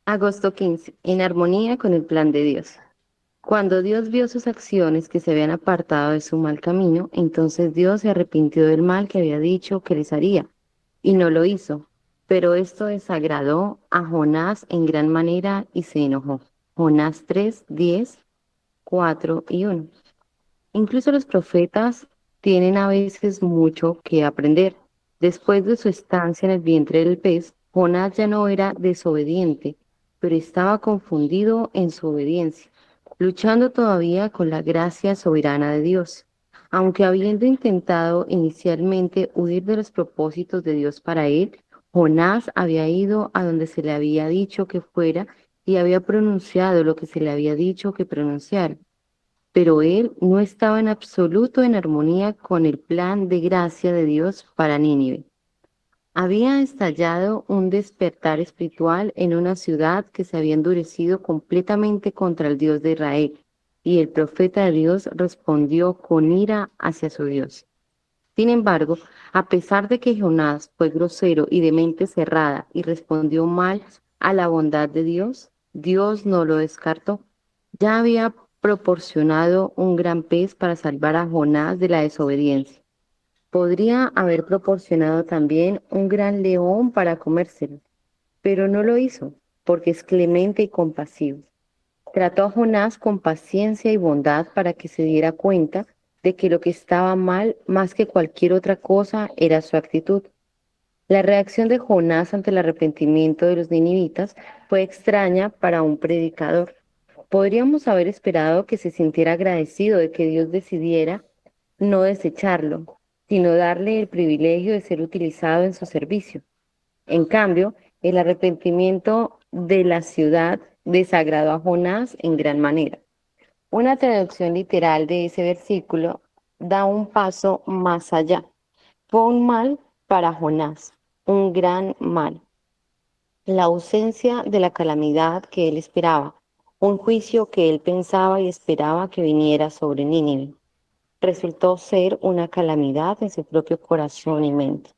Agosto 15, en armonía con el plan de Dios. Cuando Dios vio sus acciones que se habían apartado de su mal camino, entonces Dios se arrepintió del mal que había dicho que les haría, y no lo hizo. Pero esto desagradó a Jonás en gran manera y se enojó. Jonás 3, 10, 4 y 1. Incluso los profetas tienen a veces mucho que aprender. Después de su estancia en el vientre del pez, Jonás ya no era desobediente, pero estaba confundido en su obediencia, luchando todavía con la gracia soberana de Dios. Aunque habiendo intentado inicialmente huir de los propósitos de Dios para él, Jonás había ido a donde se le había dicho que fuera y había pronunciado lo que se le había dicho que pronunciara, pero él no estaba en absoluto en armonía con el plan de gracia de Dios para Nínive. Había estallado un despertar espiritual en una ciudad que se había endurecido completamente contra el Dios de Israel, y el profeta de Dios respondió con ira hacia su Dios. Sin embargo, a pesar de que Jonás fue grosero y de mente cerrada y respondió mal a la bondad de Dios, Dios no lo descartó. Ya había proporcionado un gran pez para salvar a Jonás de la desobediencia. Podría haber proporcionado también un gran león para comérselo, pero no lo hizo, porque es clemente y compasivo. Trató a Jonás con paciencia y bondad para que se diera cuenta de que lo que estaba mal, más que cualquier otra cosa, era su actitud. La reacción de Jonás ante el arrepentimiento de los ninivitas fue extraña para un predicador. Podríamos haber esperado que se sintiera agradecido de que Dios decidiera no desecharlo, sino darle el privilegio de ser utilizado en su servicio. En cambio, el arrepentimiento de la ciudad desagradó a Jonás en gran manera. Una traducción literal de ese versículo da un paso más allá. Fue un mal para Jonás, un gran mal. La ausencia de la calamidad que él esperaba, un juicio que él pensaba y esperaba que viniera sobre Nínive, resultó ser una calamidad en su propio corazón y mente.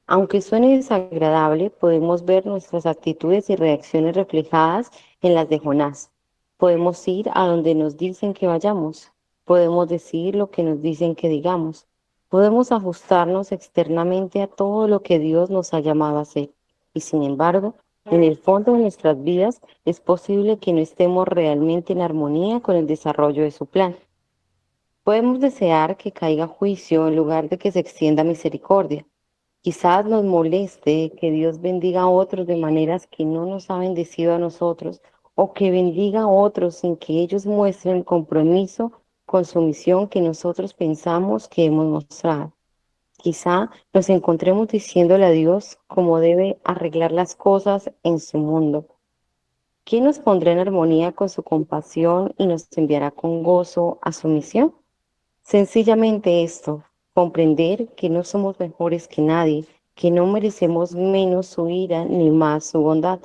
Aunque suene desagradable, podemos ver nuestras actitudes y reacciones reflejadas en las de Jonás. Podemos ir a donde nos dicen que vayamos. Podemos decir lo que nos dicen que digamos. Podemos ajustarnos externamente a todo lo que Dios nos ha llamado a hacer. Y sin embargo, en el fondo de nuestras vidas es posible que no estemos realmente en armonía con el desarrollo de su plan. Podemos desear que caiga juicio en lugar de que se extienda misericordia. Quizás nos moleste que Dios bendiga a otros de maneras que no nos ha bendecido a nosotros, o que bendiga a otros sin que ellos muestren el compromiso con su misión que nosotros pensamos que hemos mostrado. Quizá nos encontremos diciéndole a Dios cómo debe arreglar las cosas en su mundo. ¿Quién nos pondrá en armonía con su compasión y nos enviará con gozo a su misión? Sencillamente esto, comprender que no somos mejores que nadie, que no merecemos menos su ira ni más su bondad.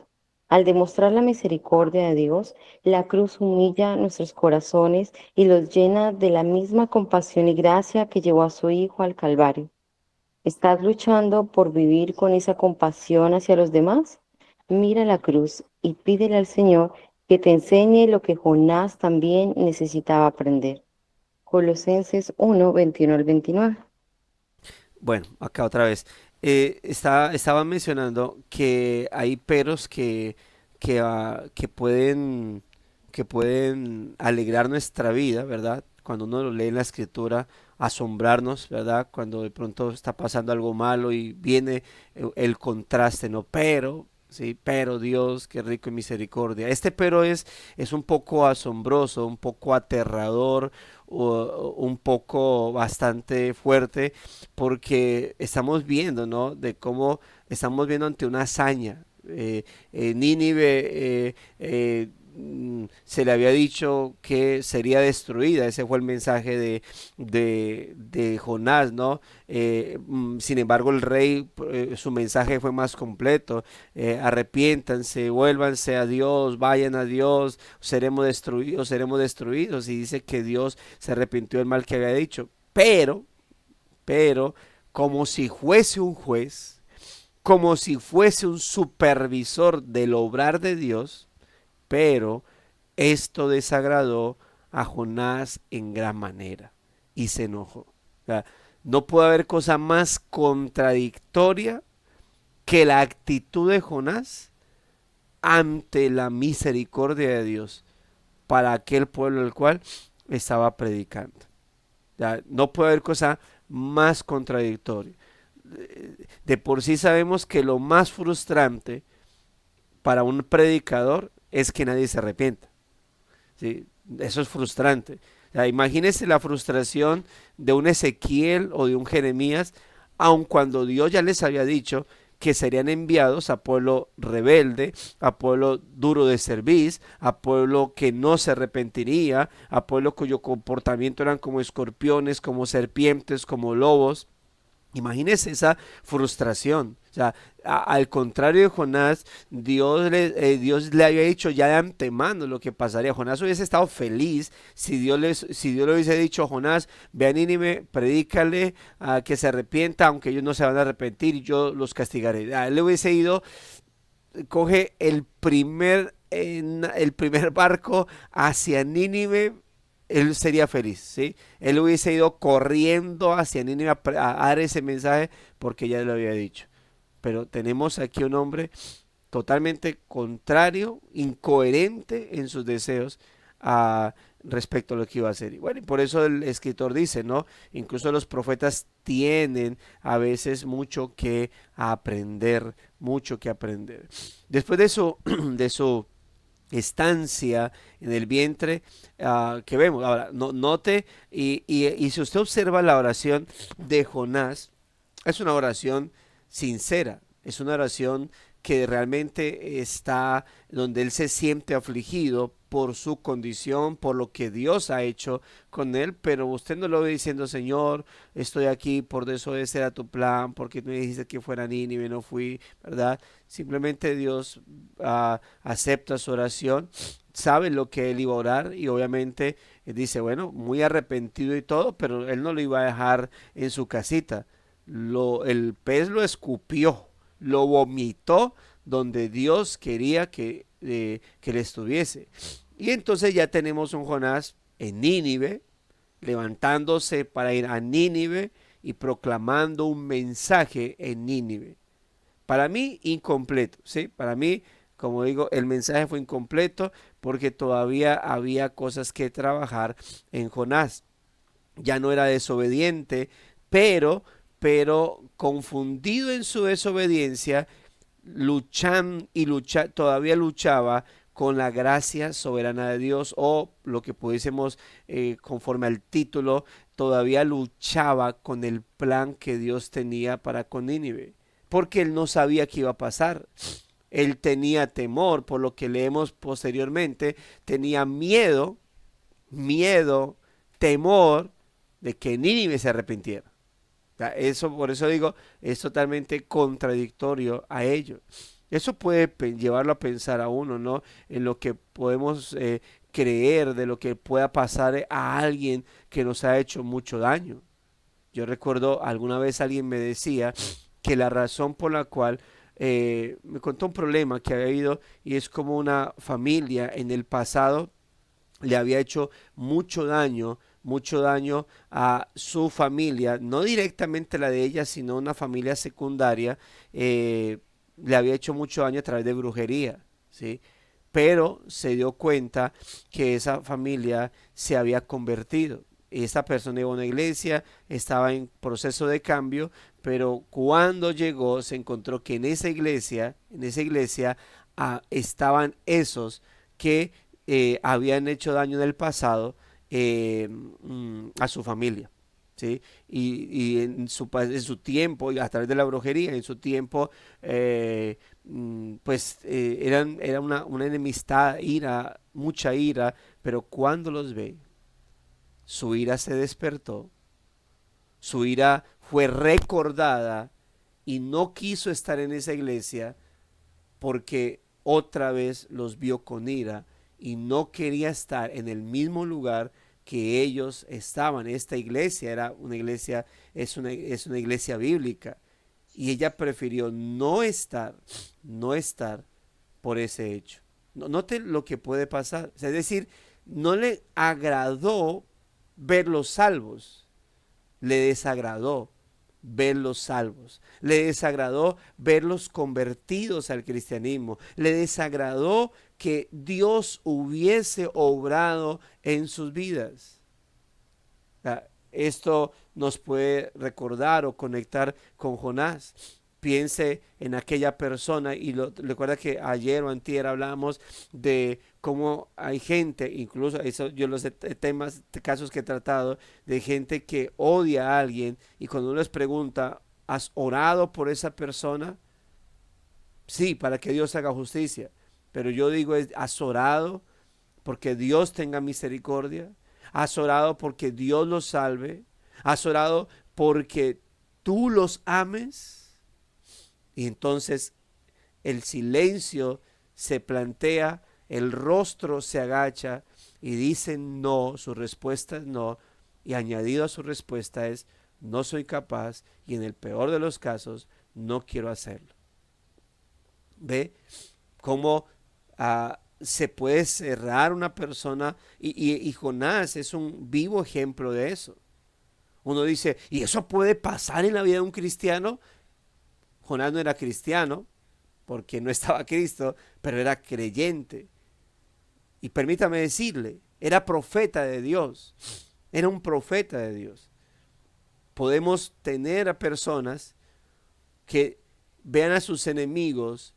Al demostrar la misericordia de Dios, la cruz humilla nuestros corazones y los llena de la misma compasión y gracia que llevó a su Hijo al Calvario. ¿Estás luchando por vivir con esa compasión hacia los demás? Mira la cruz y pídele al Señor que te enseñe lo que Jonás también necesitaba aprender. Colosenses 1, 21 al 29. Bueno, acá otra vez. Estaban mencionando que hay peros que que pueden alegrar nuestra vida, ¿verdad? Cuando uno lo lee en la escritura, asombrarnos, ¿verdad? Cuando de pronto está pasando algo malo y viene el contraste, ¿no? Pero, sí, pero Dios, qué rico en misericordia. Este pero es un poco asombroso, un poco aterrador, un poco bastante fuerte porque estamos viendo, ¿no? De cómo estamos viendo ante una hazaña. Nínive se le había dicho que sería destruida. Ese fue el mensaje de Jonás, ¿no? Sin embargo, el rey, su mensaje fue más completo. Arrepiéntanse, vuélvanse a Dios, vayan a Dios, seremos destruidos, seremos destruidos. Y dice que Dios se arrepintió del mal que había dicho. Pero, como si fuese un juez, como si fuese un supervisor del obrar de Dios, pero esto desagradó a Jonás en gran manera y se enojó. O sea, no puede haber cosa más contradictoria que la actitud de Jonás ante la misericordia de Dios para aquel pueblo al cual estaba predicando. Ya, no puede haber cosa más contradictoria. De por sí sabemos que lo más frustrante para un predicador es que nadie se arrepienta. ¿Sí? Eso es frustrante. O sea, imagínese la frustración de un Ezequiel o de un Jeremías, aun cuando Dios ya les había dicho que serían enviados a pueblo rebelde, a pueblo duro de cerviz, a pueblo que no se arrepentiría, a pueblo cuyo comportamiento eran como escorpiones, como serpientes, como lobos. Imagínese esa frustración. O sea, al contrario de Jonás, Dios le había dicho ya de antemano lo que pasaría. Jonás hubiese estado feliz si Dios le hubiese dicho: Jonás, ve a Nínive, predícale a que se arrepienta, aunque ellos no se van a arrepentir y yo los castigaré. A él le hubiese ido, coge el primer barco hacia Nínive, él sería feliz, ¿sí? Él hubiese ido corriendo hacia Nínive a dar ese mensaje porque ya lo había dicho. Pero tenemos aquí un hombre totalmente contrario, incoherente en sus deseos a, respecto a lo que iba a hacer. Y bueno, y por eso el escritor dice, ¿no? Incluso los profetas tienen a veces mucho que aprender. Después de eso, de su estancia en el vientre, que vemos. Ahora, note, y si usted observa la oración de Jonás, es una oración sincera, es una oración que realmente está donde él se siente afligido por su condición, por lo que Dios ha hecho con él, pero usted no lo ve diciendo: Señor, estoy aquí por desobedecer a tu plan, porque me dijiste que fuera Nínive y no fui, ¿verdad? Simplemente Dios acepta su oración, sabe lo que él iba a orar y obviamente dice, bueno, muy arrepentido y todo, pero él no lo iba a dejar en su casita. El pez lo escupió, lo vomitó donde Dios quería que él estuviese. Y entonces ya tenemos un Jonás en Nínive, levantándose para ir a Nínive y proclamando un mensaje en Nínive. Para mí, incompleto, ¿sí? Para mí, como digo, el mensaje fue incompleto porque todavía había cosas que trabajar en Jonás. Ya no era desobediente, pero, pero confundido en su desobediencia, todavía luchaba con la gracia soberana de Dios, o lo que pudiésemos, conforme al título, todavía luchaba con el plan que Dios tenía para con Nínive, porque él no sabía qué iba a pasar. Él tenía temor, por lo que leemos posteriormente, tenía miedo, temor de que Nínive se arrepintiera. Eso, por eso digo, es totalmente contradictorio a ello. Eso puede llevarlo a pensar a uno, ¿no? En lo que podemos creer de lo que pueda pasar a alguien que nos ha hecho mucho daño. Yo recuerdo alguna vez alguien me decía que la razón por la cual me contó un problema que había habido, y es como una familia en el pasado le había hecho mucho daño a su familia, no directamente la de ella, sino una familia secundaria, le había hecho mucho daño a través de brujería, ¿sí? Pero se dio cuenta que esa familia se había convertido. Esta persona iba a una iglesia, estaba en proceso de cambio, pero cuando llegó se encontró que en esa iglesia estaban esos que habían hecho daño en el pasado a su familia. ¿sí? Y en su tiempo, y a través de la brujería, en su tiempo, pues era una enemistad, ira, mucha ira, pero cuando los ve, su ira se despertó, su ira fue recordada y no quiso estar en esa iglesia porque otra vez los vio con ira y no quería estar en el mismo lugar que ellos estaban. Esta iglesia era una iglesia, es una iglesia bíblica. Y ella prefirió no estar por ese hecho. Note lo que puede pasar. O sea, es decir, no le agradó verlos salvos, le desagradó verlos salvos, le desagradó verlos convertidos al cristianismo, le desagradó que Dios hubiese obrado en sus vidas. Esto nos puede recordar o conectar con Jonás. Piense en aquella persona y recuerda que ayer o antier hablábamos de cómo hay gente, incluso eso yo los temas, casos que he tratado, de gente que odia a alguien y cuando uno les pregunta, ¿has orado por esa persona? Sí, para que Dios haga justicia. Pero yo digo, ¿has orado porque Dios tenga misericordia? ¿Has orado porque Dios los salve? ¿Has orado porque tú los ames? Y entonces el silencio se plantea, el rostro se agacha y dice no, su respuesta es no, y añadido a su respuesta es no soy capaz y en el peor de los casos no quiero hacerlo. ¿Ve cómo se puede cerrar una persona? Y Jonás es un vivo ejemplo de eso. Uno dice, ¿y eso puede pasar en la vida de un cristiano? Jonás no era cristiano porque no estaba Cristo, pero era creyente. Y permítame decirle, era profeta de Dios. Era un profeta de Dios. Podemos tener a personas que vean a sus enemigos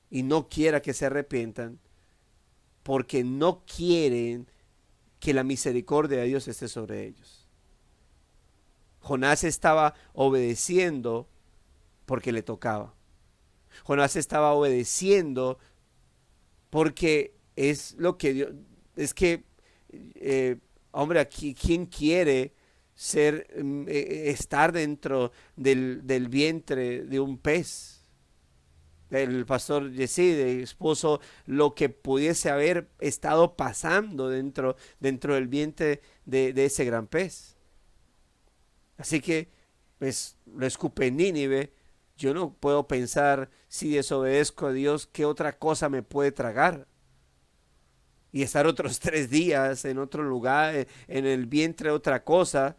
y no quiera que se arrepientan porque no quieren que la misericordia de Dios esté sobre ellos. Jonás estaba obedeciendo porque le tocaba. Jonás estaba obedeciendo porque es lo que Dios, es que, eh, hombre, aquí, ¿quién quiere estar dentro del vientre de un pez? El pastor Yeside expuso lo que pudiese haber estado pasando dentro del vientre de ese gran pez. Así que, pues, lo escupe en Nínive. Yo no puedo pensar si desobedezco a Dios, qué otra cosa me puede tragar. Y estar otros 3 días en otro lugar, en el vientre de otra cosa,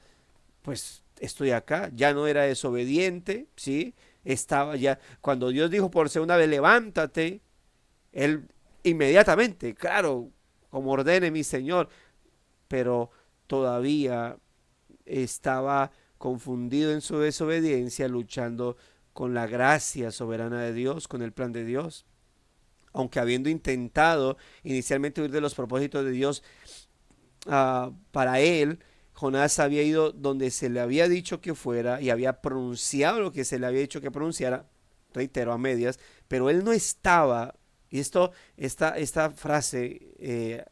pues estoy acá. Ya no era desobediente, ¿sí? Estaba ya, cuando Dios dijo por segunda vez, levántate, él inmediatamente, claro, como ordene mi Señor, pero todavía estaba confundido en su desobediencia, luchando con la gracia soberana de Dios, con el plan de Dios. Aunque habiendo intentado inicialmente huir de los propósitos de Dios para él, Jonás había ido donde se le había dicho que fuera y había pronunciado lo que se le había dicho que pronunciara, reitero, a medias, pero él no estaba, y esta frase,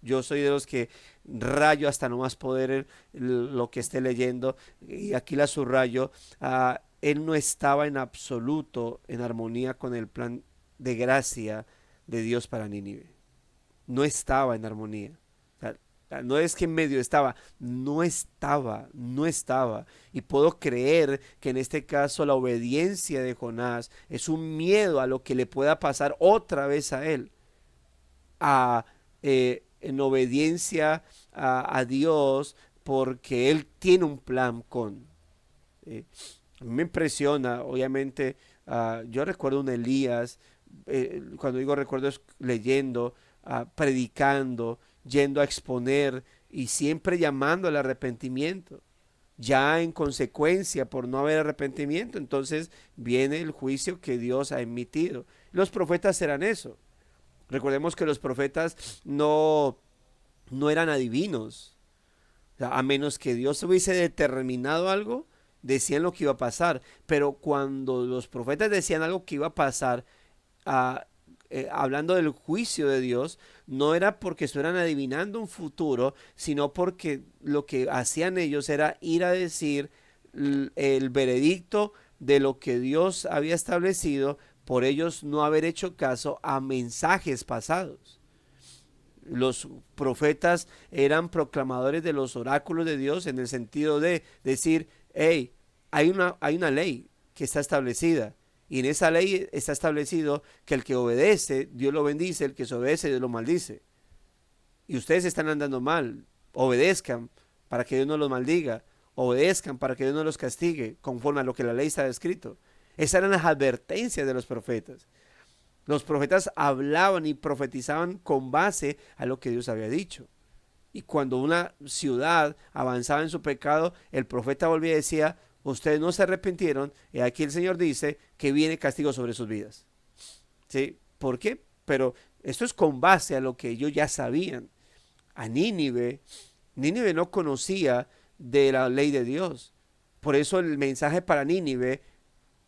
yo soy de los que rayo hasta no más poder lo que esté leyendo, y aquí la subrayo, él no estaba en absoluto en armonía con el plan de gracia de Dios para Nínive. No estaba en armonía. No es que en medio estaba, no estaba. Y puedo creer que en este caso la obediencia de Jonás es un miedo a lo que le pueda pasar otra vez a él. En obediencia a Dios porque él tiene un plan con. Eh, Me impresiona, obviamente, yo recuerdo un Elías, cuando digo recuerdo es leyendo, predicando, yendo a exponer y siempre llamando al arrepentimiento. Ya en consecuencia, por no haber arrepentimiento, entonces viene el juicio que Dios ha emitido. Los profetas eran eso. Recordemos que los profetas no eran adivinos. O sea, a menos que Dios hubiese determinado algo, decían lo que iba a pasar. Pero cuando los profetas decían algo que iba a pasar, ah, hablando del juicio de Dios, no era porque estuvieran adivinando un futuro, sino porque lo que hacían ellos era ir a decir el veredicto de lo que Dios había establecido por ellos no haber hecho caso a mensajes pasados. Los profetas eran proclamadores de los oráculos de Dios en el sentido de decir, hey, hay una ley que está establecida. Y en esa ley está establecido que el que obedece, Dios lo bendice, el que se obedece, Dios lo maldice. Y ustedes están andando mal, obedezcan para que Dios no los maldiga, obedezcan para que Dios no los castigue, conforme a lo que la ley está escrito. Esas eran las advertencias de los profetas. Los profetas hablaban y profetizaban con base a lo que Dios había dicho. Y cuando una ciudad avanzaba en su pecado, el profeta volvía y decía, ustedes no se arrepintieron, y aquí el Señor dice que viene castigo sobre sus vidas. ¿Sí? ¿Por qué? Pero esto es con base a lo que ellos ya sabían. A Nínive, Nínive no conocía de la ley de Dios. Por eso el mensaje para Nínive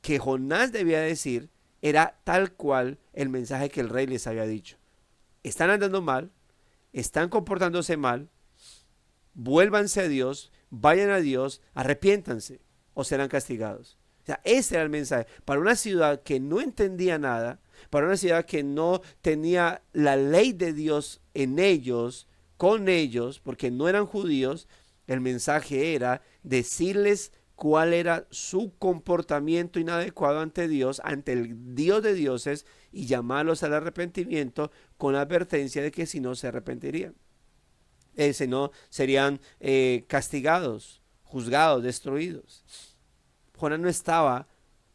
que Jonás debía decir era tal cual el mensaje que el rey les había dicho. Están andando mal, están comportándose mal, vuélvanse a Dios, vayan a Dios, arrepiéntanse o serán castigados. O sea, ese era el mensaje. Para una ciudad que no entendía nada, para una ciudad que no tenía la ley de Dios en ellos, con ellos, porque no eran judíos, el mensaje era decirles cuál era su comportamiento inadecuado ante Dios, ante el Dios de dioses, y llamarlos al arrepentimiento con la advertencia de que si no se arrepentirían. Si no, serían castigados, juzgados, destruidos. Jonás no estaba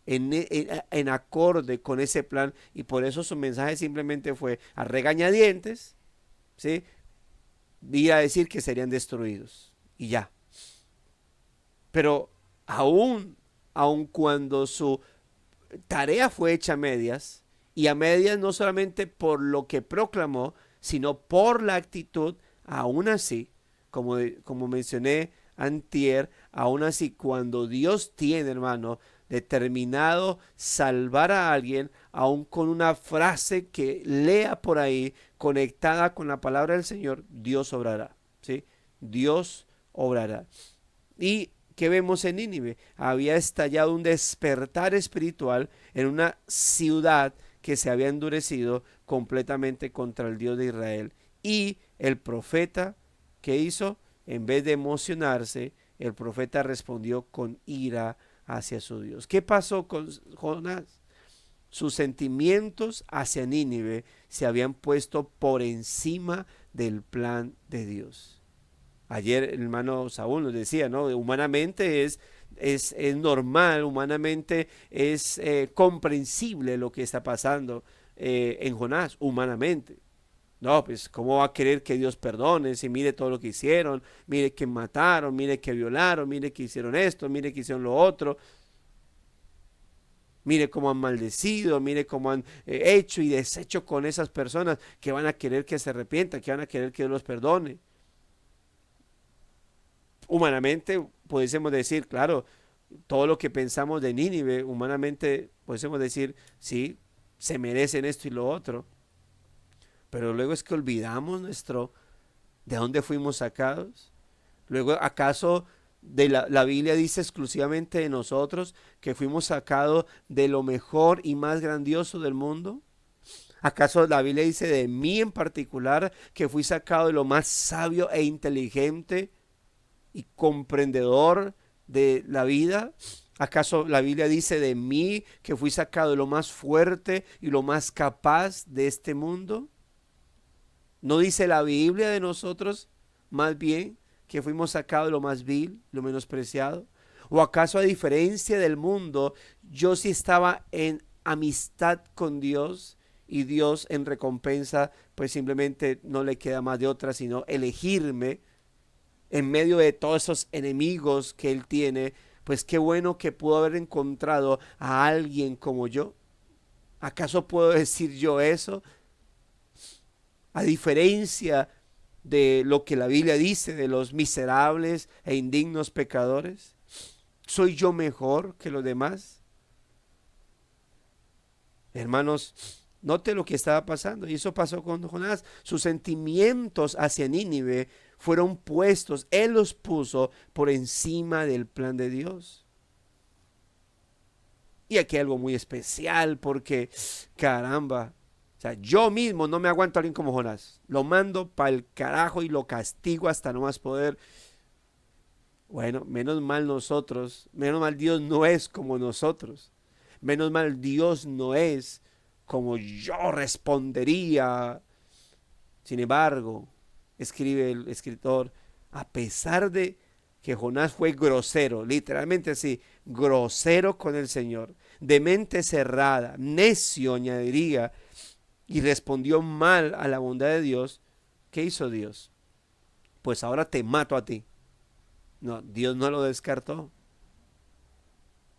en acorde con ese plan y por eso su mensaje simplemente fue a regañadientes, ¿sí? Ir a decir que serían destruidos y ya. Pero aun cuando su tarea fue hecha a medias, y a medias no solamente por lo que proclamó, sino por la actitud, aún así, como mencioné antier, aún así, cuando Dios tiene, hermano, determinado salvar a alguien, aun con una frase que lea por ahí, conectada con la palabra del Señor, Dios obrará, ¿sí? Dios obrará. Y ¿qué vemos en Nínive? Había estallado un despertar espiritual en una ciudad que se había endurecido completamente contra el Dios de Israel. Y el profeta, ¿qué hizo? En vez de emocionarse, el profeta respondió con ira hacia su Dios. ¿Qué pasó con Jonás? Sus sentimientos hacia Nínive se habían puesto por encima del plan de Dios. Ayer el hermano Saúl nos decía, ¿no? Humanamente es normal, humanamente es comprensible lo que está pasando en Jonás, humanamente. No, pues, ¿cómo va a querer que Dios perdone si mire todo lo que hicieron? Mire que mataron, mire que violaron, mire que hicieron esto, mire que hicieron lo otro. Mire cómo han maldecido, mire cómo han hecho y deshecho con esas personas que van a querer que se arrepientan, que van a querer que Dios los perdone. Humanamente pudiésemos decir, claro, todo lo que pensamos de Nínive, humanamente pudiésemos decir, sí, se merecen esto y lo otro, pero luego es que olvidamos de dónde fuimos sacados. Luego, ¿acaso la Biblia dice exclusivamente de nosotros que fuimos sacados de lo mejor y más grandioso del mundo? ¿Acaso la Biblia dice de mí en particular que fui sacado de lo más sabio e inteligente y comprendedor de la vida? ¿Acaso la Biblia dice de mí que fui sacado de lo más fuerte y lo más capaz de este mundo? ¿No dice la Biblia de nosotros más bien que fuimos sacados de lo más vil, lo menospreciado? ¿O acaso a diferencia del mundo, yo sí estaba en amistad con Dios y Dios en recompensa, pues simplemente no le queda más de otra sino elegirme en medio de todos esos enemigos que él tiene? Pues qué bueno que pudo haber encontrado a alguien como yo. ¿Acaso puedo decir yo eso? A diferencia de lo que la Biblia dice de los miserables e indignos pecadores? ¿Soy yo mejor que los demás? Hermanos, note lo que estaba pasando, y eso pasó con Jonás. Sus sentimientos hacia Nínive fueron puestos, él los puso por encima del plan de Dios. Y aquí hay algo muy especial porque, caramba, o sea, yo mismo no me aguanto a alguien como Jonás. Lo mando para el carajo y lo castigo hasta no más poder. Bueno, menos mal nosotros, menos mal Dios no es como nosotros. Menos mal Dios no es como yo respondería. Sin embargo, escribe el escritor, a pesar de que Jonás fue grosero, literalmente así, grosero con el Señor, de mente cerrada, necio añadiría, y respondió mal a la bondad de Dios, ¿qué hizo Dios? Pues ahora te mato a ti. No, Dios no lo descartó.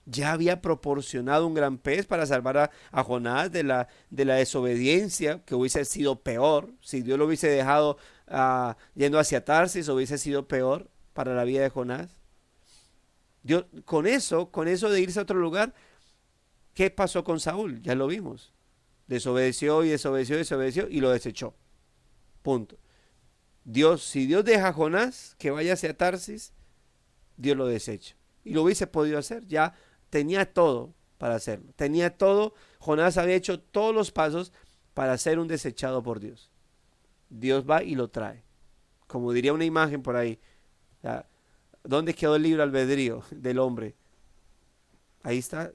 Ya había proporcionado un gran pez para salvar a Jonás de la desobediencia, que hubiese sido peor. Si Dios lo hubiese dejado yendo hacia Tarsis, hubiese sido peor para la vida de Jonás. Dios, con eso de irse a otro lugar, ¿qué pasó con Saúl? Ya lo vimos. Desobedeció y desobedeció y desobedeció y lo desechó. Punto. Dios, si Dios deja a Jonás que vaya hacia Tarsis, Dios lo desecha. Y lo hubiese podido hacer, ya tenía todo para hacerlo. Tenía todo, Jonás había hecho todos los pasos para ser un desechado por Dios. Dios va y lo trae. Como diría una imagen por ahí, ¿ya? ¿Dónde quedó el libre albedrío del hombre? Ahí está.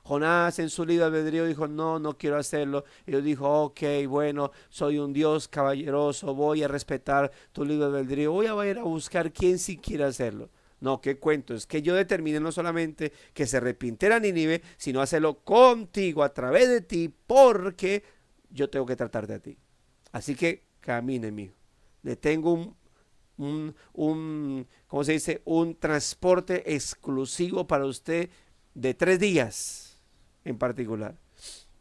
Jonás en su libre albedrío dijo, no, no quiero hacerlo. Y Dios dijo, ok, bueno, soy un Dios caballeroso, voy a respetar tu libre albedrío, voy a ir a buscar quién sí quiere hacerlo. No, qué cuento, es que yo determiné no solamente que se arrepintiera Nínive, sino hacerlo contigo, a través de ti, porque yo tengo que tratarte a ti. Así que camine, mijo. Le tengo ¿cómo se dice? Un transporte exclusivo para usted de 3 días en particular.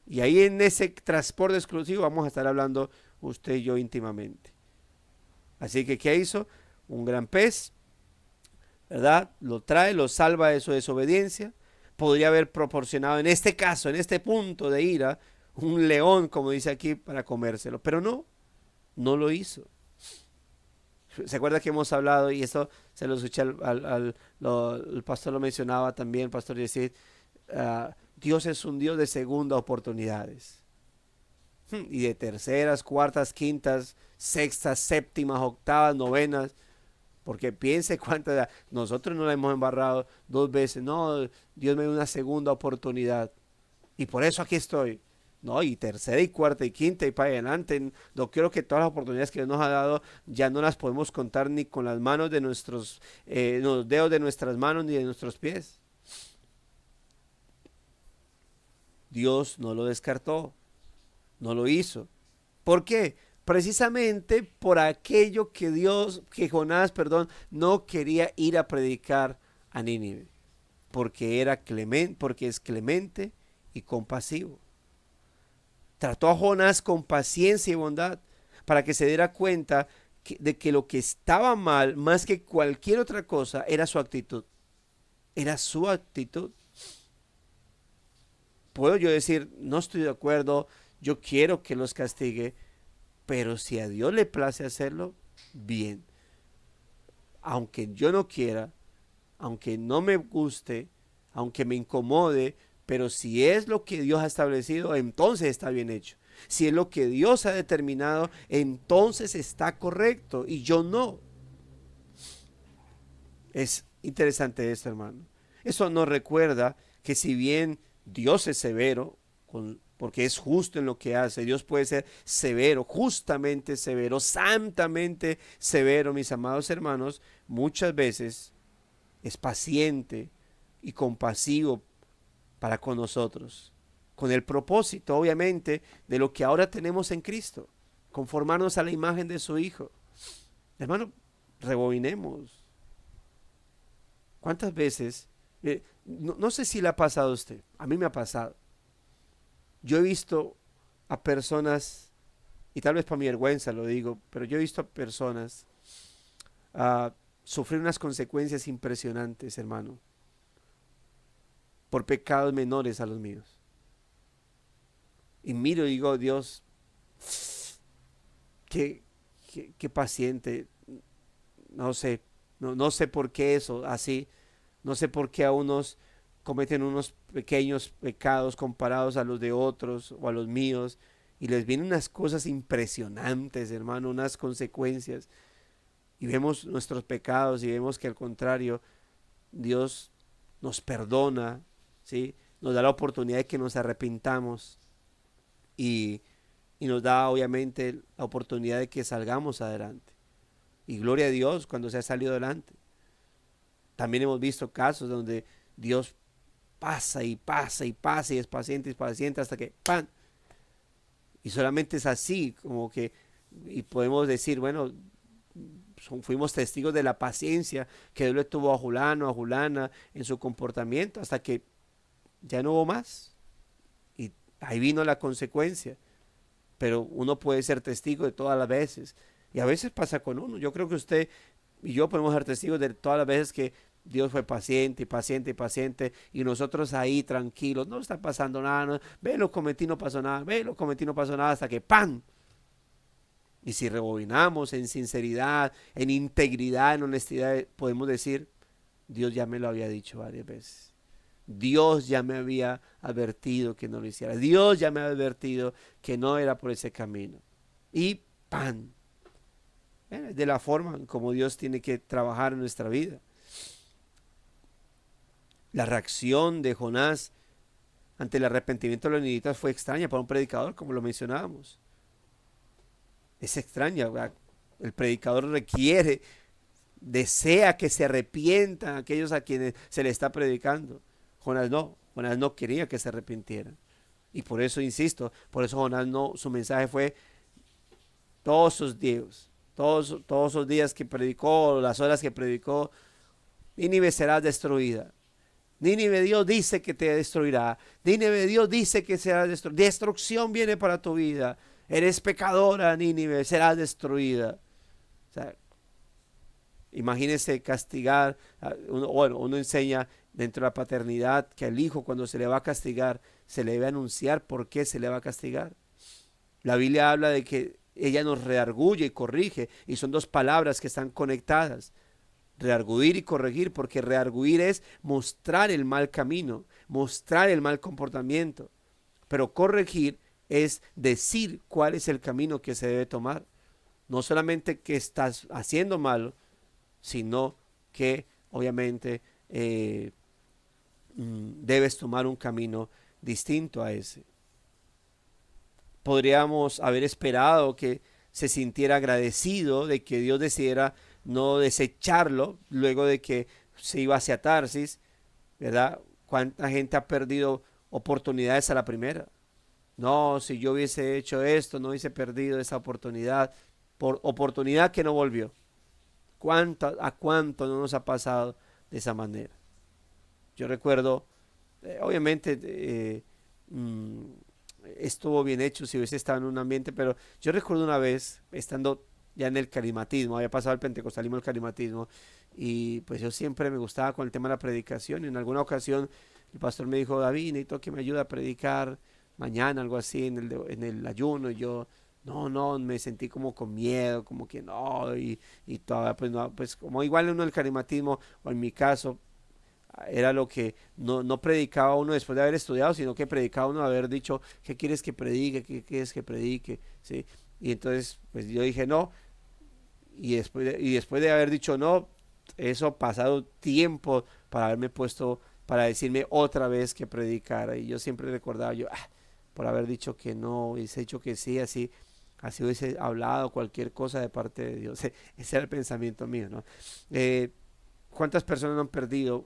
Y ahí en ese transporte exclusivo vamos a estar hablando usted y yo íntimamente. Así que, ¿qué hizo? Un gran pez, ¿verdad? Lo trae, lo salva de su desobediencia. Podría haber proporcionado en este caso, en este punto de ira, un león, como dice aquí, para comérselo. Pero no, no lo hizo. ¿Se acuerda que hemos hablado? Y eso se lo escuché el pastor lo mencionaba también, el pastor decía, Dios es un Dios de segunda oportunidades. Y de terceras, cuartas, quintas, sextas, séptimas, octavas, novenas. Porque piense cuántas, nosotros no la hemos embarrado 2 veces. No, Dios me dio una segunda oportunidad. Y por eso aquí estoy. No, y tercera y cuarta y quinta y para adelante. No creo que todas las oportunidades que Dios nos ha dado ya no las podemos contar ni con las manos de los dedos de nuestras manos ni de nuestros pies. Dios no lo descartó, no lo hizo. ¿Por qué? Precisamente por aquello que Jonás, perdón, no quería ir a predicar a Nínive, porque era clemente, porque es clemente y compasivo. Trató a Jonás con paciencia y bondad para que se diera cuenta de que lo que estaba mal, más que cualquier otra cosa, era su actitud. Era su actitud. Puedo yo decir, no estoy de acuerdo, yo quiero que los castigue, pero si a Dios le place hacerlo, bien. Aunque yo no quiera, aunque no me guste, aunque me incomode, pero si es lo que Dios ha establecido, entonces está bien hecho. Si es lo que Dios ha determinado, entonces está correcto y yo no. Es interesante esto, hermano. Eso nos recuerda que si bien Dios es severo, porque es justo en lo que hace, Dios puede ser severo, justamente severo, santamente severo, mis amados hermanos, muchas veces es paciente y compasivo para con nosotros, con el propósito, obviamente, de lo que ahora tenemos en Cristo, conformarnos a la imagen de su Hijo. Hermano, rebobinemos. ¿Cuántas veces? No sé si le ha pasado a usted, a mí me ha pasado. Yo he visto a personas y tal vez para mi vergüenza lo digo, pero yo he visto personas uh, sufrir unas consecuencias impresionantes, hermano, por pecados menores a los míos. Y miro y digo, Dios, qué, qué paciente, no sé, no sé por qué eso, así, no sé por qué a unos cometen unos pequeños pecados comparados a los de otros o a los míos, y les vienen unas cosas impresionantes, hermano, unas consecuencias, y vemos nuestros pecados y vemos que al contrario, Dios nos perdona, ¿sí? Nos da la oportunidad de que nos arrepintamos y, y nos da obviamente la oportunidad de que salgamos adelante. Y gloria a Dios cuando se ha salido adelante. También hemos visto casos donde Dios pasa y pasa y pasa y es paciente hasta que ¡pam! Y solamente es así como que, y podemos decir, bueno, fuimos testigos de la paciencia que Dios le tuvo a Julano, a Julana en su comportamiento hasta que ya no hubo más. Y ahí vino la consecuencia. Pero uno puede ser testigo de todas las veces. Y a veces pasa con uno. Yo creo que usted y yo podemos ser testigos de todas las veces que Dios fue paciente y paciente y paciente y nosotros ahí tranquilos, no está pasando nada, no, ve lo cometí, no pasó nada, ve lo cometí, no pasó nada hasta que ¡pam! Y si rebobinamos en sinceridad, en integridad, en honestidad, podemos decir, Dios ya me lo había dicho varias veces. Dios ya me había advertido que no lo hiciera. Dios ya me había advertido que no era por ese camino. Y ¡pam! De la forma como Dios tiene que trabajar en nuestra vida. La reacción de Jonás ante el arrepentimiento de los ninivitas fue extraña para un predicador, como lo mencionábamos. Es extraña, ¿verdad? El predicador requiere, desea que se arrepientan aquellos a quienes se le está predicando. Jonás no quería que se arrepintieran. Y por eso insisto, por eso Jonás no, su mensaje fue todos sus días, todos los días que predicó, las horas que predicó, Nínive será destruida. Nínive, Dios dice que te destruirá. Nínive, Dios dice que será destruida. Destrucción viene para tu vida. Eres pecadora, Nínive, serás destruida. O sea, imagínese castigar. Bueno, uno enseña dentro de la paternidad que al hijo cuando se le va a castigar, se le debe anunciar por qué se le va a castigar. La Biblia habla de que ella nos redarguye y corrige, y son dos palabras que están conectadas. Rearguir y corregir, porque rearguir es mostrar el mal camino, mostrar el mal comportamiento, pero corregir es decir cuál es el camino que se debe tomar. No solamente que estás haciendo malo, sino que obviamente debes tomar un camino distinto a ese. Podríamos haber esperado que se sintiera agradecido de que Dios decidiera no desecharlo luego de que se iba hacia Tarsis, ¿verdad? ¿Cuánta gente ha perdido oportunidades a la primera? No, si yo hubiese hecho esto, no hubiese perdido esa oportunidad, por oportunidad que no volvió. ¿A cuánto no nos ha pasado de esa manera? Yo recuerdo, obviamente, mm, estuvo bien hecho si hubiese estado en un ambiente, pero yo recuerdo una vez, estando ya en el carismatismo, había pasado el pentecostalismo al carismatismo, y pues yo siempre me gustaba con el tema de la predicación, y en alguna ocasión el pastor me dijo, David, necesito que me ayude a predicar mañana, algo así, en el ayuno, y yo, no, me sentí como con miedo, como que no, y todavía, pues no, pues como igual uno el carismatismo, o en mi caso, era lo que no predicaba uno después de haber estudiado, sino que predicaba uno de haber dicho, ¿qué quieres que predique? ¿Qué quieres que predique? ¿Sí? Y entonces, pues yo dije no, y después de haber dicho no, eso pasado tiempo para haberme puesto, para decirme otra vez que predicara, y yo siempre recordaba, yo, por haber dicho que no, hubiese dicho que sí, así hubiese hablado cualquier cosa de parte de Dios. Ese era el pensamiento mío, ¿no? ¿Cuántas personas no han perdido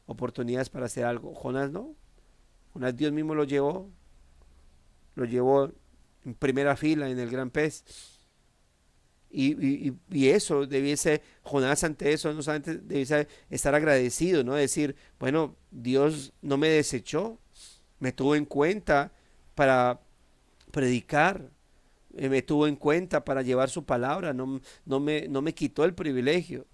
oportunidades para hacer algo? Jonás no. Jonás Dios mismo lo llevó en primera fila en el gran pez. Y eso debiese, Jonás ante eso, no solamente debiese estar agradecido, ¿no? Decir, bueno, Dios no me desechó, me tuvo en cuenta para predicar. me tuvo en cuenta para llevar su palabra, no me quitó el privilegio.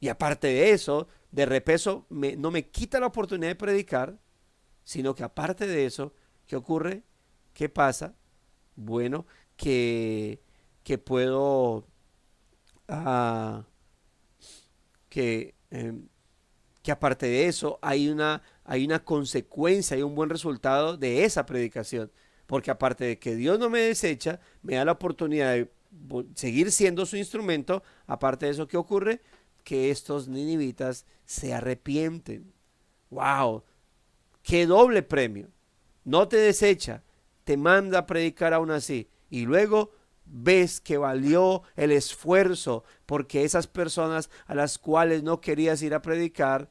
Y aparte de eso, de repeso, no me quita la oportunidad de predicar, sino que aparte de eso, ¿qué ocurre? ¿Qué pasa? Bueno, que, que puedo, ah, que, que aparte de eso, hay una consecuencia, hay un buen resultado de esa predicación. Porque aparte de que Dios no me desecha, me da la oportunidad de seguir siendo su instrumento. Aparte de eso, ¿qué ocurre? Que estos ninivitas se arrepienten. ¡Wow! ¡Qué doble premio! No te desecha, te manda a predicar aún así. Y luego ves que valió el esfuerzo porque esas personas a las cuales no querías ir a predicar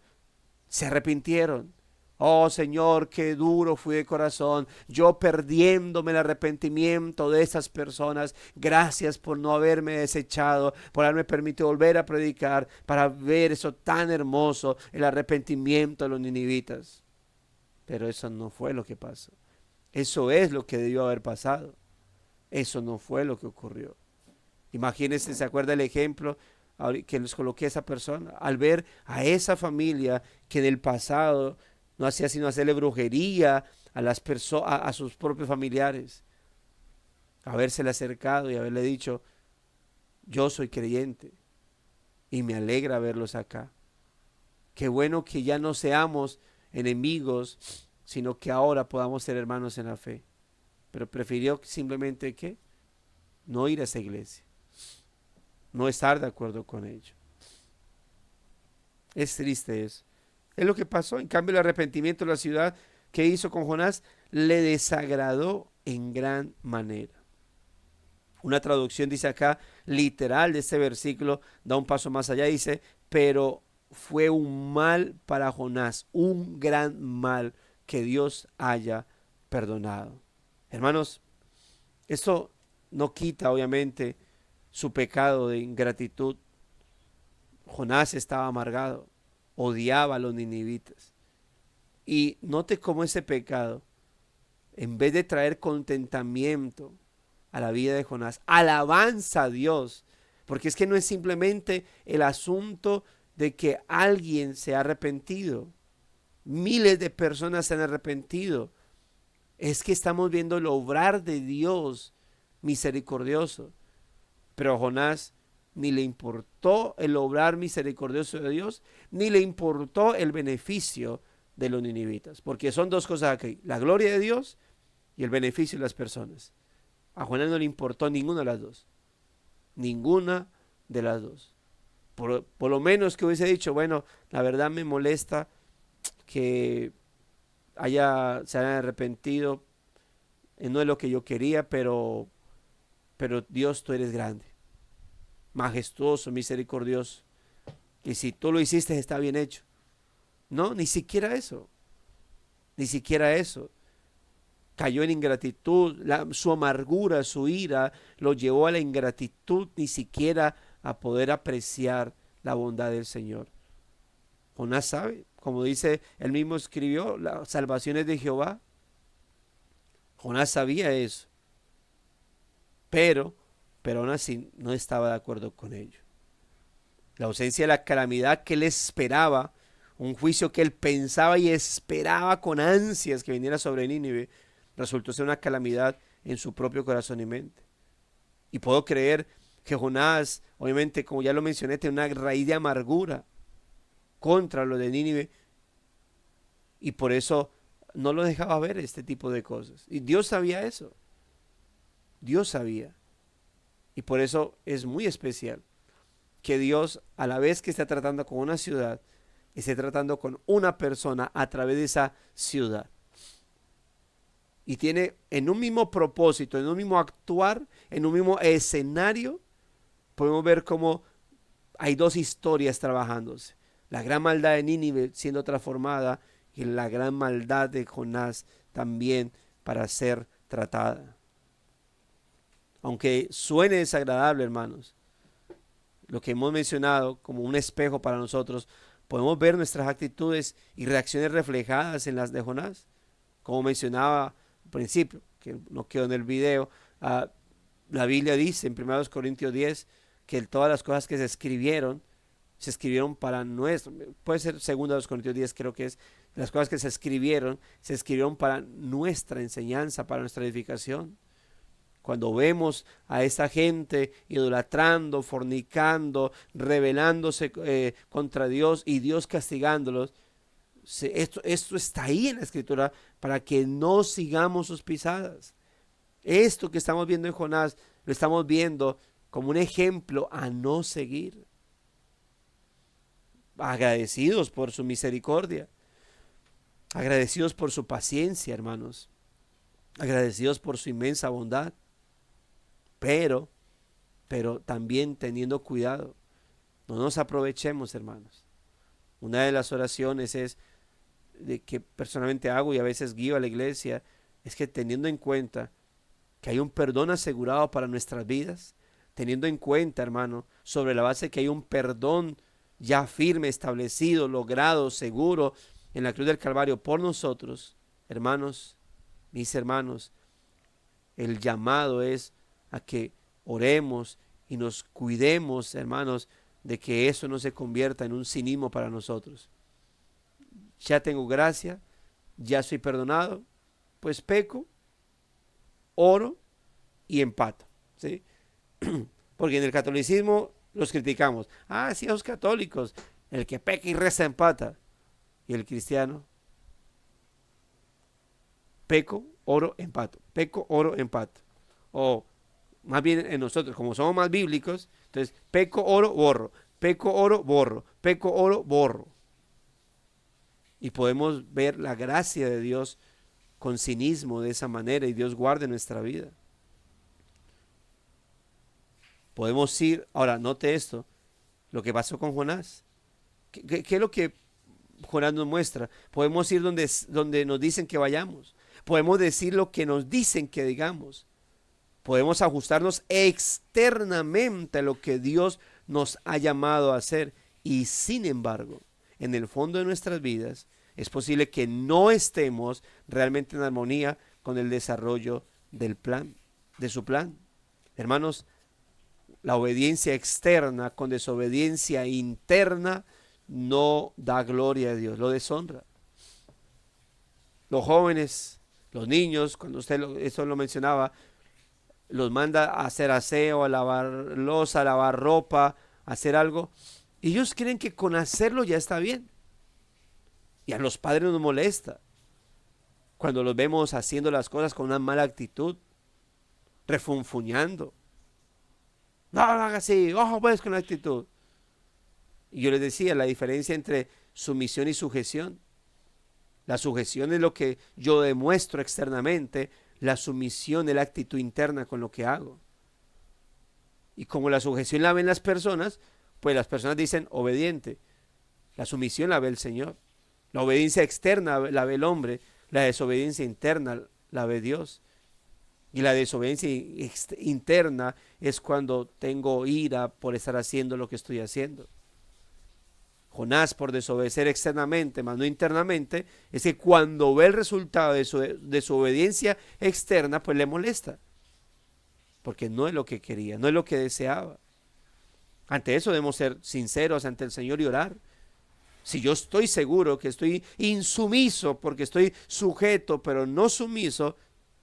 se arrepintieron. Oh Señor, qué duro fui de corazón, yo perdiéndome el arrepentimiento de esas personas. Gracias por no haberme desechado, por haberme permitido volver a predicar, para ver eso tan hermoso, el arrepentimiento de los ninivitas. Pero eso no fue lo que pasó. Eso es lo que debió haber pasado. Eso no fue lo que ocurrió. Imagínense, ¿se acuerda el ejemplo que les coloqué a esa persona? Al ver a esa familia que en el pasado no hacía sino hacerle brujería a las a sus propios familiares, habérsele acercado y haberle dicho, yo soy creyente y me alegra verlos acá. Qué bueno que ya no seamos enemigos, sino que ahora podamos ser hermanos en la fe. Pero prefirió simplemente que no ir a esa iglesia, no estar de acuerdo con ello. Es triste eso. Es lo que pasó. En cambio, el arrepentimiento de la ciudad que hizo con Jonás le desagradó en gran manera. Una traducción dice acá, literal de este versículo, da un paso más allá, dice, pero fue un mal para Jonás, un gran mal que Dios haya perdonado. Hermanos, esto no quita obviamente su pecado de ingratitud. Jonás estaba amargado, odiaba a los ninivitas. Y note cómo ese pecado, en vez de traer contentamiento a la vida de Jonás, alabanza a Dios, porque es que no es simplemente el asunto de que alguien se ha arrepentido, miles de personas se han arrepentido, es que estamos viendo el obrar de Dios misericordioso. Pero a Jonás ni le importó el obrar misericordioso de Dios, ni le importó el beneficio de los ninivitas. Porque son dos cosas aquí, la gloria de Dios y el beneficio de las personas. A Jonás no le importó ninguna de las dos. Ninguna de las dos. Por lo menos que hubiese dicho, bueno, la verdad me molesta que se hayan arrepentido, no es lo que yo quería, pero Dios, tú eres grande, majestuoso, misericordioso. Y si tú lo hiciste, está bien hecho. No, ni siquiera eso. Ni siquiera eso. Cayó en ingratitud, su amargura, su ira, lo llevó a la ingratitud, ni siquiera a poder apreciar la bondad del Señor. Jonás sabe, como dice, él mismo escribió, la salvación es de Jehová. Jonás sabía eso, pero, pero aún así no estaba de acuerdo con ello. La ausencia de la calamidad que él esperaba, un juicio que él pensaba y esperaba con ansias que viniera sobre Nínive, resultó ser una calamidad en su propio corazón y mente. Y puedo creer que Jonás, obviamente, como ya lo mencioné, tiene una raíz de amargura contra lo de Nínive y por eso no lo dejaba ver este tipo de cosas. Y Dios sabía eso. Dios sabía. Y por eso es muy especial que Dios, a la vez que está tratando con una ciudad, esté tratando con una persona a través de esa ciudad. Y tiene en un mismo propósito, en un mismo actuar, en un mismo escenario, podemos ver cómo hay dos historias trabajándose. La gran maldad de Nínive siendo transformada y la gran maldad de Jonás también para ser tratada. Aunque suene desagradable, hermanos, lo que hemos mencionado como un espejo para nosotros, podemos ver nuestras actitudes y reacciones reflejadas en las de Jonás. Como mencionaba al principio, que no quedó en el video, La Biblia dice en 1 Corintios 10 que todas las cosas que se escribieron para nuestro, puede ser 2 Corintios 10 creo que es, las cosas que se escribieron para nuestra enseñanza, para nuestra edificación. Cuando vemos a esa gente idolatrando, fornicando, rebelándose contra Dios y Dios castigándolos, esto está ahí en la Escritura para que no sigamos sus pisadas. Esto que estamos viendo en Jonás, lo estamos viendo como un ejemplo a no seguir. Agradecidos por su misericordia, agradecidos por su paciencia, hermanos, agradecidos por su inmensa bondad, pero, pero también teniendo cuidado. No nos aprovechemos, hermanos. Una de las oraciones es de que personalmente hago y a veces guío a la iglesia, es que teniendo en cuenta que hay un perdón asegurado para nuestras vidas, teniendo en cuenta, hermano, sobre la base que hay un perdón ya firme, establecido, logrado, seguro en la cruz del Calvario por nosotros, hermanos, mis hermanos, el llamado es a que oremos y nos cuidemos, hermanos, de que eso no se convierta en un cinismo para nosotros. Ya tengo gracia, ya soy perdonado, pues peco, oro y empato, ¿sí? Porque en el catolicismo los criticamos. Ah, sí, los católicos, el que peca y reza empata. Y el cristiano, peco, oro, empato. Peco, oro, empato. O más bien en nosotros, como somos más bíblicos, entonces peco, oro, borro. Peco, oro, borro. Peco, oro, borro. Y podemos ver la gracia de Dios con cinismo de esa manera y Dios guarde nuestra vida. Podemos ir, ahora note esto, lo que pasó con Jonás. ¿Qué es lo que Jonás nos muestra? Podemos ir donde nos dicen que vayamos. Podemos decir lo que nos dicen que digamos. Podemos ajustarnos externamente a lo que Dios nos ha llamado a hacer. Y sin embargo, en el fondo de nuestras vidas, es posible que no estemos realmente en armonía con el desarrollo del plan, de su plan. Hermanos, la obediencia externa con desobediencia interna no da gloria a Dios, lo deshonra. Los jóvenes, los niños, cuando usted eso lo mencionaba, los manda a hacer aseo, a lavar loza, a lavar ropa, a hacer algo. Y ellos creen que con hacerlo ya está bien. Y a los padres nos molesta cuando los vemos haciendo las cosas con una mala actitud, refunfuñando. No, no haga así, ojo pues con la actitud. Y yo les decía la diferencia entre sumisión y sujeción. La sujeción es lo que yo demuestro externamente, la sumisión es la actitud interna con lo que hago. Y como la sujeción la ven las personas, pues las personas dicen obediente. La sumisión la ve el Señor. La obediencia externa la ve el hombre, la desobediencia interna la ve Dios. Y la desobediencia interna es cuando tengo ira por estar haciendo lo que estoy haciendo. Jonás, por desobedecer externamente, más no internamente, es que cuando ve el resultado de su obediencia externa, pues le molesta. Porque no es lo que quería, no es lo que deseaba. Ante eso debemos ser sinceros ante el Señor y orar. Si yo estoy seguro que estoy insumiso porque estoy sujeto, pero no sumiso,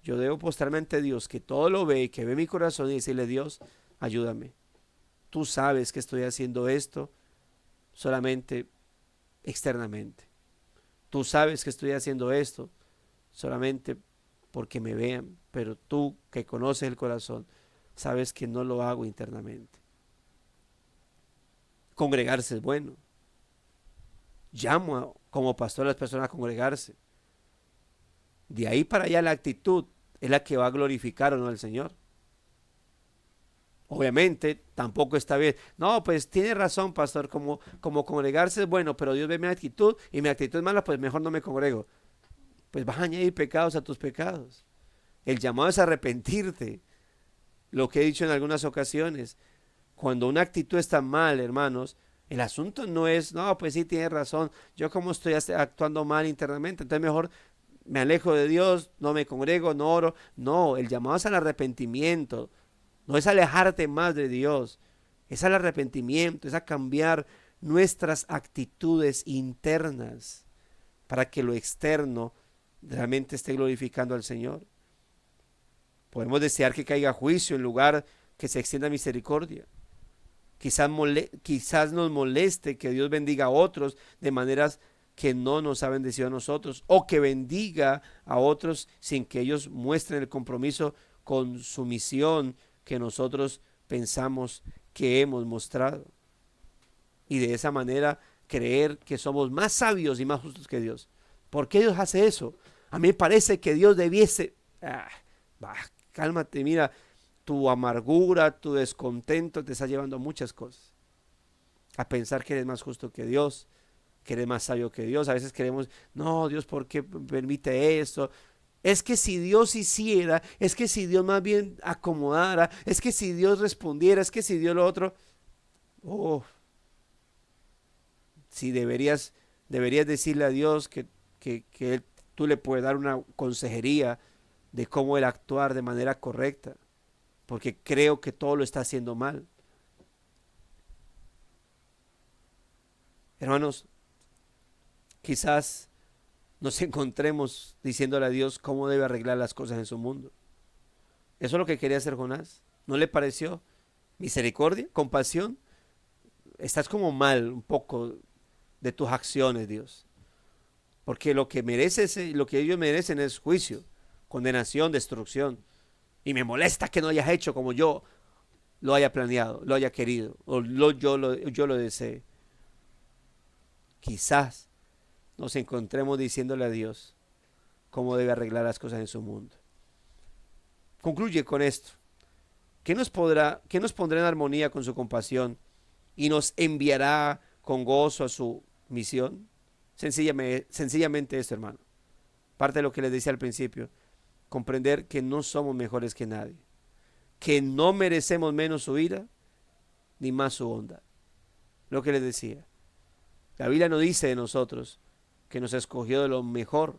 yo debo postrarme ante Dios, que todo lo ve y que ve mi corazón y decirle: Dios, ayúdame. Tú sabes que estoy haciendo esto solamente externamente. Tú sabes que estoy haciendo esto solamente porque me vean, pero tú que conoces el corazón, sabes que no lo hago internamente. Congregarse es bueno. Llamo como pastor a las personas a congregarse. De ahí para allá la actitud es la que va a glorificar o no al Señor. Obviamente tampoco está bien. No, pues tiene razón, pastor, como congregarse es bueno, pero Dios ve mi actitud y mi actitud es mala, pues mejor no me congrego. Pues vas a añadir pecados a tus pecados. El llamado es arrepentirte. Lo que he dicho en algunas ocasiones. Cuando una actitud está mal, hermanos, el asunto no es, no, pues sí, tiene razón, yo como estoy actuando mal internamente, entonces mejor me alejo de Dios, no me congrego, no oro. No, el llamado es al arrepentimiento. No es alejarte más de Dios, es al arrepentimiento, es a cambiar nuestras actitudes internas para que lo externo realmente esté glorificando al Señor. Podemos desear que caiga juicio en lugar que se extienda misericordia. Quizás nos moleste que Dios bendiga a otros de maneras que no nos ha bendecido a nosotros, o que bendiga a otros sin que ellos muestren el compromiso con su misión que nosotros pensamos que hemos mostrado. Y de esa manera creer que somos más sabios y más justos que Dios. ¿Por qué Dios hace eso? A mí me parece que Dios debiese... cálmate, mira, tu amargura, tu descontento te está llevando a muchas cosas. A pensar que eres más justo que Dios, que eres más sabio que Dios. A veces queremos, no, Dios, ¿por qué permite esto? Es que si Dios hiciera, es que si Dios más bien acomodara, es que si Dios respondiera, es que si Dios lo otro. Oh, si deberías decirle a Dios que tú le puedes dar una consejería de cómo él actuar de manera correcta, porque creo que todo lo está haciendo mal. Hermanos, quizás nos encontremos diciéndole a Dios cómo debe arreglar las cosas en su mundo. Eso es lo que quería hacer Jonás. ¿No le pareció misericordia, compasión? Estás como mal un poco de tus acciones, Dios. Porque lo que ellos merecen es juicio, condenación, destrucción. Y me molesta que no hayas hecho como yo lo haya planeado, lo haya querido, o yo lo desee. Quizás nos encontremos diciéndole a Dios cómo debe arreglar las cosas en su mundo. Concluye con esto. Qué nos pondrá en armonía con su compasión y nos enviará con gozo a su misión? Sencillamente esto, hermano. Parte de lo que les decía al principio. Comprender que no somos mejores que nadie. Que no merecemos menos su ira ni más su bondad. Lo que les decía. La Biblia no dice de nosotros que nos escogió de lo mejor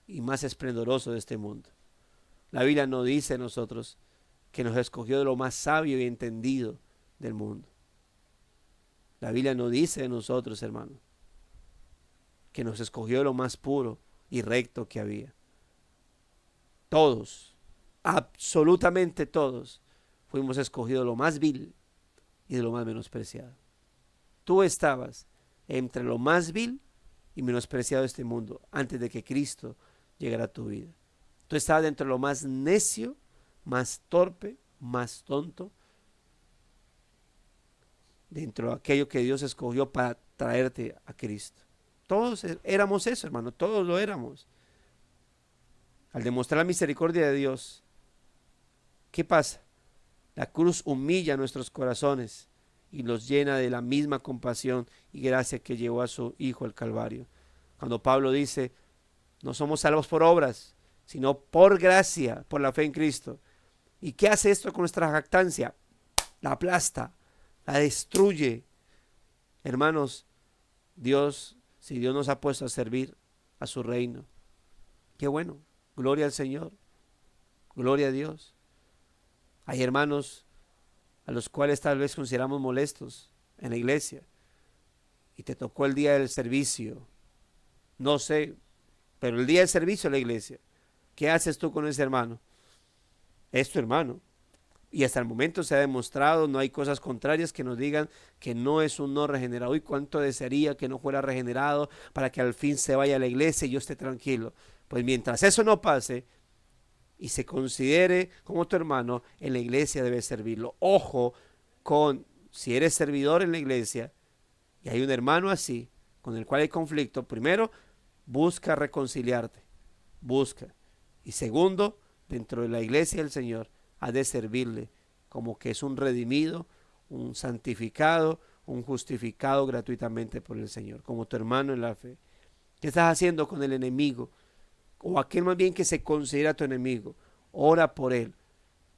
y más esplendoroso de este mundo. La Biblia no dice de nosotros que nos escogió de lo más sabio y entendido del mundo. La Biblia no dice de nosotros, hermano, que nos escogió de lo más puro y recto que había. Todos, absolutamente todos, fuimos escogidos de lo más vil y de lo más menospreciado. Tú estabas entre lo más vil y menospreciado de este mundo antes de que Cristo llegara a tu vida. Tú estabas dentro de lo más necio, más torpe, más tonto, dentro de aquello que Dios escogió para traerte a Cristo. Todos éramos eso, hermano, todos lo éramos. Al demostrar la misericordia de Dios, ¿qué pasa? La cruz humilla nuestros corazones y los llena de la misma compasión y gracia que llevó a su Hijo al Calvario. Cuando Pablo dice, no somos salvos por obras, sino por gracia, por la fe en Cristo. ¿Y qué hace esto con nuestra jactancia? La aplasta, la destruye. Hermanos, si Dios nos ha puesto a servir a su reino, qué bueno, gloria al Señor, gloria a Dios. Hay hermanos a los cuales tal vez consideramos molestos en la iglesia y te tocó el día del servicio, no sé, pero el día del servicio en la iglesia, ¿qué haces tú con ese hermano? Es tu hermano. Y hasta el momento se ha demostrado, no hay cosas contrarias que nos digan que no es un no regenerado. Y cuánto desearía que no fuera regenerado para que al fin se vaya a la iglesia y yo esté tranquilo. Pues mientras eso no pase y se considere como tu hermano, en la iglesia debes servirlo. Ojo con si eres servidor en la iglesia y hay un hermano así, con el cual hay conflicto, primero, busca reconciliarte. Busca. Y segundo, dentro de la iglesia del Señor, has de servirle como que es un redimido, un santificado, un justificado gratuitamente por el Señor, como tu hermano en la fe. ¿Qué estás haciendo con el enemigo? O aquel más bien que se considera tu enemigo. Ora por él,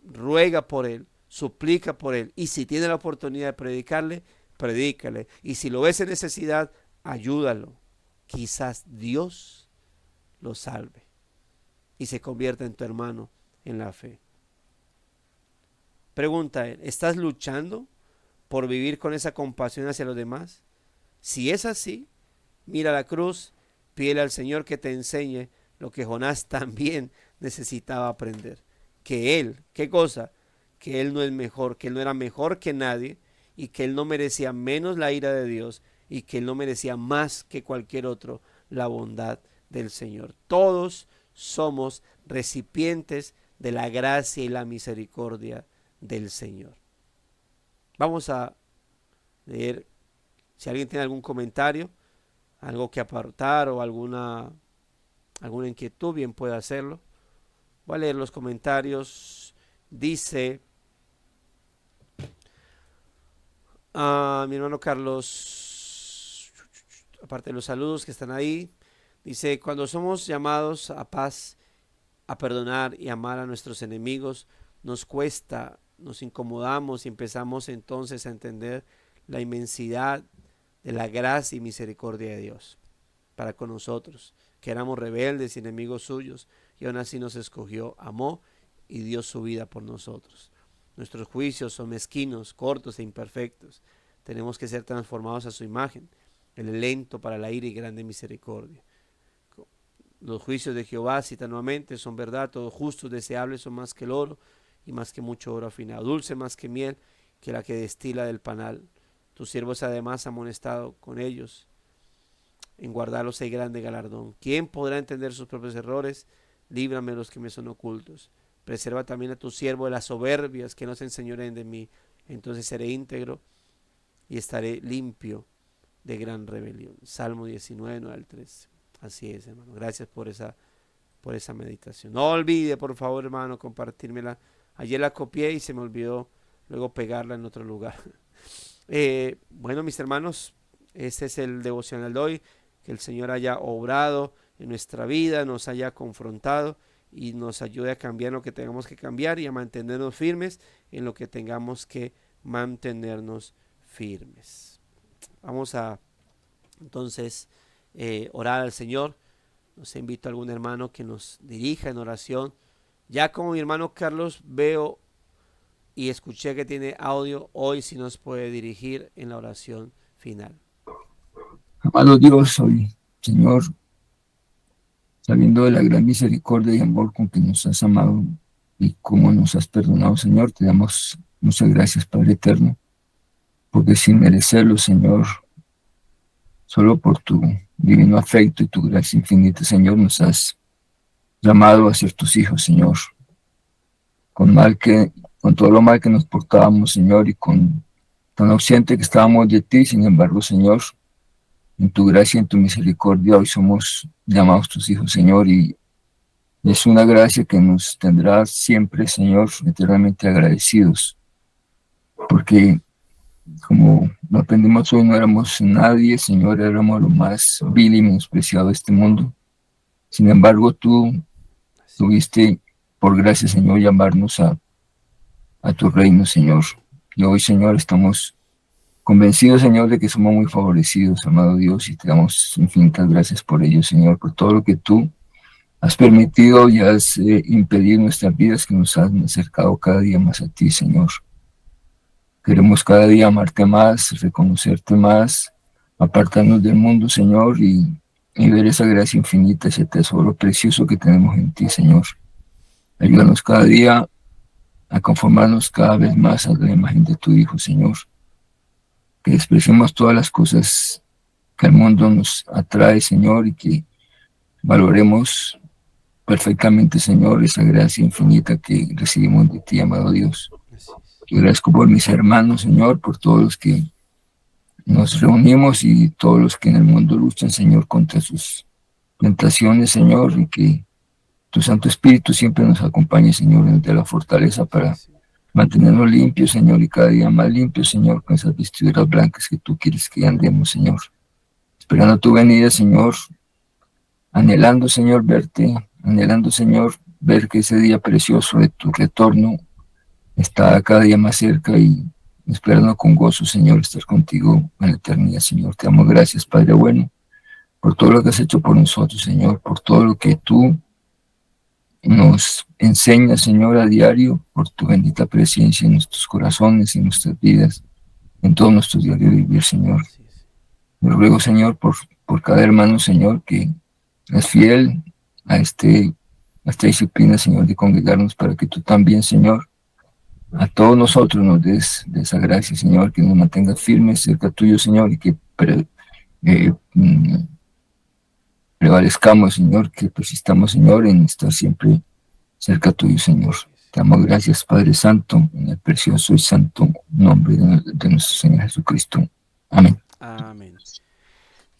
ruega por él, suplica por él. Y si tiene la oportunidad de predicarle, predícale. Y si lo ves en necesidad, ayúdalo. Quizás Dios lo salve y se convierta en tu hermano en la fe. Pregunta él, ¿estás luchando por vivir con esa compasión hacia los demás? Si es así, mira la cruz, pídele al Señor que te enseñe lo que Jonás también necesitaba aprender. Que él, ¿qué cosa? Que él no es mejor, que él no era mejor que nadie y que él no merecía menos la ira de Dios y que él no merecía más que cualquier otro la bondad del Señor. Todos somos recipientes de la gracia y la misericordia del Señor. Vamos a leer, si alguien tiene algún comentario, algo que aportar o alguna inquietud, bien puede hacerlo. Voy a leer los comentarios. Dice mi hermano Carlos, aparte de los saludos que están ahí, dice, cuando somos llamados a paz, a perdonar y amar a nuestros enemigos, nos cuesta, nos incomodamos y empezamos entonces a entender la inmensidad de la gracia y misericordia de Dios para con nosotros, que éramos rebeldes y enemigos suyos, y aún así nos escogió, amó y dio su vida por nosotros. Nuestros juicios son mezquinos, cortos e imperfectos. Tenemos que ser transformados a su imagen. Él es lento para la ira y grande misericordia. Los juicios de Jehová, cita nuevamente, son verdad, todos justos, deseables son más que el oro y más que mucho oro afinado, dulce más que miel, que la que destila del panal. Tus siervos además amonestado con ellos, en guardarlos hay grande galardón. ¿Quién podrá entender sus propios errores? Líbrame los que me son ocultos. Preserva también a tu siervo de las soberbias, que no se enseñoreen de mí. Entonces seré íntegro y estaré limpio de gran rebelión. Salmo 19, 9 al 13. Así es, hermano. Gracias por esa meditación. No olvide, por favor, hermano, compartírmela. Ayer la copié y se me olvidó luego pegarla en otro lugar. Bueno, mis hermanos, este es el devocional de hoy. Que el Señor haya obrado en nuestra vida, nos haya confrontado y nos ayude a cambiar lo que tengamos que cambiar y a mantenernos firmes en lo que tengamos que mantenernos firmes. Vamos a entonces orar al Señor. Nos invito a algún hermano que nos dirija en oración. Ya como mi hermano Carlos veo y escuché que tiene audio, hoy sí nos puede dirigir en la oración final. Amado Dios, hoy, Señor, sabiendo de la gran misericordia y amor con que nos has amado y cómo nos has perdonado, Señor, te damos muchas gracias, Padre eterno, porque sin merecerlo, Señor, solo por tu divino afecto y tu gracia infinita, Señor, nos has llamado a ser tus hijos, Señor, con todo lo mal que nos portábamos, Señor, y con tan ausente que estábamos de ti. Sin embargo, Señor, en tu gracia y en tu misericordia hoy somos llamados tus hijos, Señor, y es una gracia que nos tendrá siempre, Señor, eternamente agradecidos, porque como lo aprendimos hoy, no éramos nadie, Señor, éramos lo más vil y menospreciado de este mundo. Sin embargo, tú tuviste, por gracia, Señor, llamarnos a tu reino, Señor. Y hoy, Señor, estamos convencidos, Señor, de que somos muy favorecidos, amado Dios, y te damos infinitas gracias por ello, Señor, por todo lo que tú has permitido y has impedido en nuestras vidas, que nos han acercado cada día más a ti, Señor. Queremos cada día amarte más, reconocerte más, apartarnos del mundo, Señor, y ver esa gracia infinita, ese tesoro precioso que tenemos en ti, Señor. Ayúdanos cada día a conformarnos cada vez más a la imagen de tu Hijo, Señor. Que despreciemos todas las cosas que el mundo nos atrae, Señor, y que valoremos perfectamente, Señor, esa gracia infinita que recibimos de ti, amado Dios. Te agradezco por mis hermanos, Señor, por todos los que nos reunimos y todos los que en el mundo luchan, Señor, contra sus tentaciones, Señor, y que tu Santo Espíritu siempre nos acompañe, Señor, y nos dé la fortaleza para mantenernos limpios, Señor, y cada día más limpios, Señor, con esas vestiduras blancas que tú quieres que andemos, Señor. Esperando tu venida, Señor, anhelando, Señor, verte, anhelando, Señor, ver que ese día precioso de tu retorno está cada día más cerca y esperando con gozo, Señor, estar contigo en la eternidad, Señor. Te damos gracias, Padre bueno, por todo lo que has hecho por nosotros, Señor, por todo lo que tú nos enseñas, Señor, a diario por tu bendita presencia en nuestros corazones, en nuestras vidas, en todo nuestro diario vivir, Señor. Así es. Te ruego, Señor, por cada hermano, Señor, que es fiel a esta disciplina, Señor, de congregarnos para que tú también, Señor, a todos nosotros nos des de esa gracia, Señor, que nos mantengas firmes cerca tuyo, Señor, y que eh, mm, prevalezcamos, Señor, que persistamos, Señor, en estar siempre cerca tuyo, Señor. Te damos gracias, Padre Santo, en el precioso y santo nombre de nuestro Señor Jesucristo. Amén. Amén.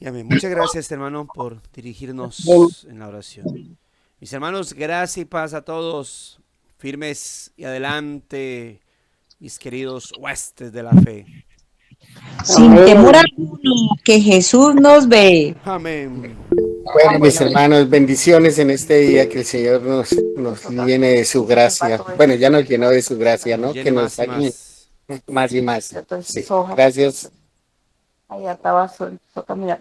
Y amén. Muchas gracias, hermano, por dirigirnos en la oración. Mis hermanos, gracias y paz a todos. Firmes y adelante, mis queridos huestes de la fe. Sin temor alguno, que Jesús nos ve. Amén. Bueno, mis hermanos, bendiciones en este día, que el Señor nos llene de su gracia. Bueno, ya nos llenó de su gracia, ¿no? Llene Que nos más y ayude más. más y más. Sí, gracias. Ahí estaba sol, toca mirar.